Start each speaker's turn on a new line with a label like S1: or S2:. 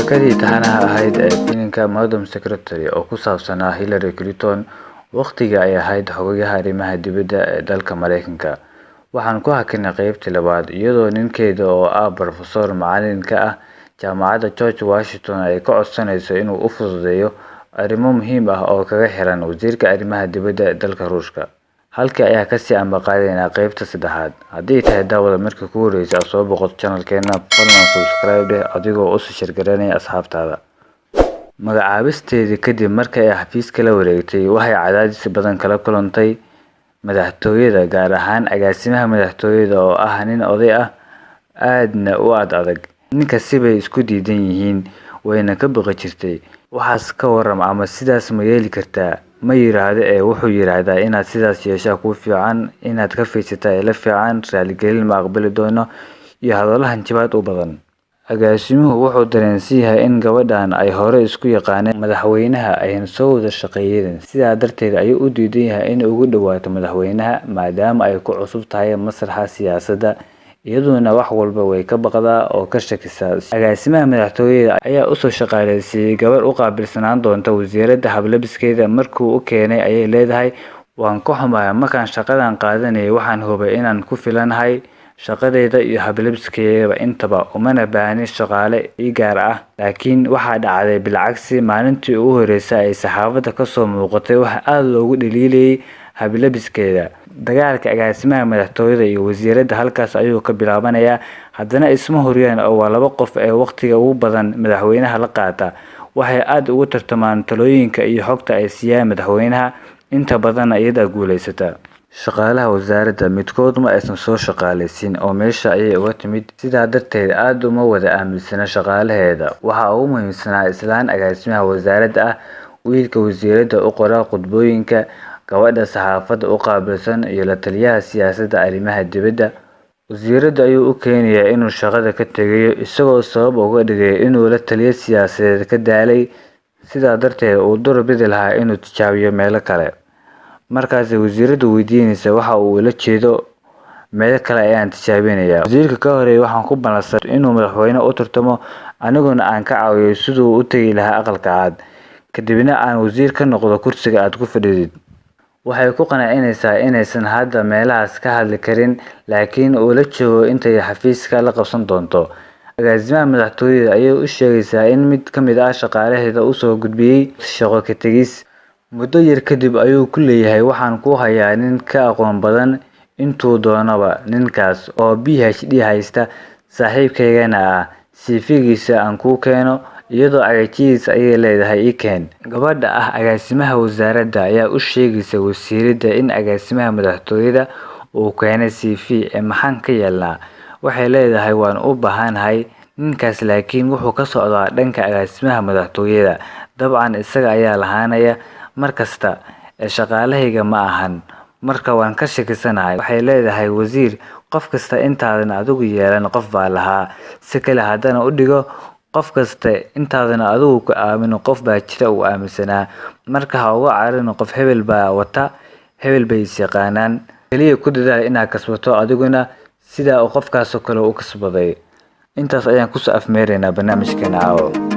S1: Sheekadii taxanaha ahayd ee filimka Madam Secretary oo ku saabsanaa Hillary Clinton waqtigii ay ahayd xogayaha arrimaha dibadda ee dalka Mareykanka. Waxaan ku hakinay qaybtii labaad iyadoo ninkeeda oo ah Professor macallin ka ah Jaamacadda George Washington ay ka codsanayso inuu u fududeeyo arrimo muhiim ah oo kaga xiran wasiirka arrimaha dibadda ee dalka Ruushka. Halkii ayaa kasii ambaqaadayna qaybta saddexaad. Haddii tahay daawada markii kugu horreysay aad soo boqoto channelkeena, fadlan subscribe adigoo u sii share garanaya asxaabtaada. Magacaabisteedii kadib markii ay xafiiska la wareegtay, waxay cadaadis badan kala kulantay madaxtooyada, gaar ahaan agaasimaha madaxtooyada oo ah nin oday ah aadna u adag. Ninkasi bay isku diidan yihiin, wayna ka baqi jirtay. Waxaas ka waram ama sidaas ma yeeli kartaa? Ma yiraahdo wuxuu yiraahdaa inaad sidaas yeeshaa ku fiican, inaad ka fiirsataa ila fiican, raaligelin ma aqbali doono iyo hadallo hanjabaad u badan. Agaasimuhu wuxuu dareensan yahay in gabadhan ay hore isku yaqaaneen madaxweynaha ayna soo wada shaqeeyeen. Sidaa darteed ayuu u diidan yahay in ugu dhawaato madaxweynaha maadaama ay ku cusub tahay masraxa siyaasadda, iyaduna wax walba way ka baqdaa oo ka shakisaa. Agaasimaha madaxtooyada ayaa u soo shaqaaleysiiyay gabar u qaabilsanaan doonta wasiiradda hablabiskeeda. Markuu u keenay ayay leedahay, waan ka xumahay, markaan shaqadan qaadanayay waxaan hubay inaan ku filanahay shaqadeeda iyo hablabiskeeda intaba, umana baahni shaqaale ii gaar ah. Laakiin waxaa dhacday bilcagsi. Maalintii ugu horreysay ay saxaafadda ka soo muuqatay, waxa aad loogu dhaliilayay hablabiskeeda. Dagaalka agaasimaha madaxtooyada iyo wasiiradda halkaas ayuu ka bilaabanayaa. Haddana isma horiyaan oo waa laba qof ee waqtiga ugu badan madaxweynaha la qaata. Waxay aad ugu tartamaan talooyinka iyo xogta ay siiyaan madaxweynaha, inta badan iyada guuleysata. Shaqaalaha wasaaradda midkood ma aysan soo shaqaaleysiin oo meesha ayay uga timid. Sidaa darteed aad uma wada aaminsana shaqaalaheeda. Waxa ugu muhiimsanaa islaan agaasimaha wasaaradda ah, wiilka wasiiradda u qora khudbooyinka, gabadha saxaafadda u qaabilsan iyo la taliyaha siyaasadda arrimaha dibadda. Wasiiradda ayuu u keenayaa inuu shaqada ka tagayo, isagoo sabab uga dhigay inuu la taliye siyaasadeed ka daalay. Sidaa darteed uu doorbidi lahaa inuu tijaabiyo meelo kale. Markaas wasiiraddu weydiinaysa waxa uu ula jeedo. Meel kale ayaan tijaabinayaa. Wasiirka ka horeeyay waxaan ku ballansan inuu madaxweyne u tartamo, aniguna aan ka caawiyo siduu u tagi lahaa aqalka cad, kadibna aan wasiir ka noqdo kursiga aad ku fadhidid. Waxay ku qancinaysaa inaysan hadda meelahaas ka hadli karin, laakiin uu la joogo intay xafiiska la qabsan doonto. Agaasimaha madaxtooyada ayay u sheegaysaa in mid ka mid ah shaqaalaheeda uu soo gudbiyay shaqo ka tagis. Muddo yar kadib ayuu ku leeyahay, waxaan ku hayaa nin ka aqoon badan intuu doonaba, ninkaas oo PhD haysta, saaxiibkeygana ah. CV-giisa aan kuu keeno. Iyadoo agajiis ayay leedahay ii keen. Gabadha ah agaasimaha wasaaradda ayaa u sheegaysa wasiiradda in agaasimaha madaxtooyada uu keenay CV maxaan ka yeelnaa. Waxay leedahay waan u baahanahay ninkaas, laakiin wuxuu ka socdaa dhanka agaasimaha madaxtooyada. Dabcan isaga ayaa lahaanaya markasta shaqaalahayga ma ahan, marka waan ka shakisanahay. Waxay leedahay wasiir, qof kasta intaadan adigu yeelan qof baa lahaa. Si kale haddana u dhigo, qof kasta intaadan adigu ku aamino qof baa jira uu aaminsanaa. Marka ha uga carin qof hebel baa wata, hebel bay is yaqaanaan. Kaliya ku dadaal inaad kasbato adiguna sida qofkaas oo kale u kasbaday. Intaas ayaan ku soo afmeeraynaa barnaamijkeena caawa.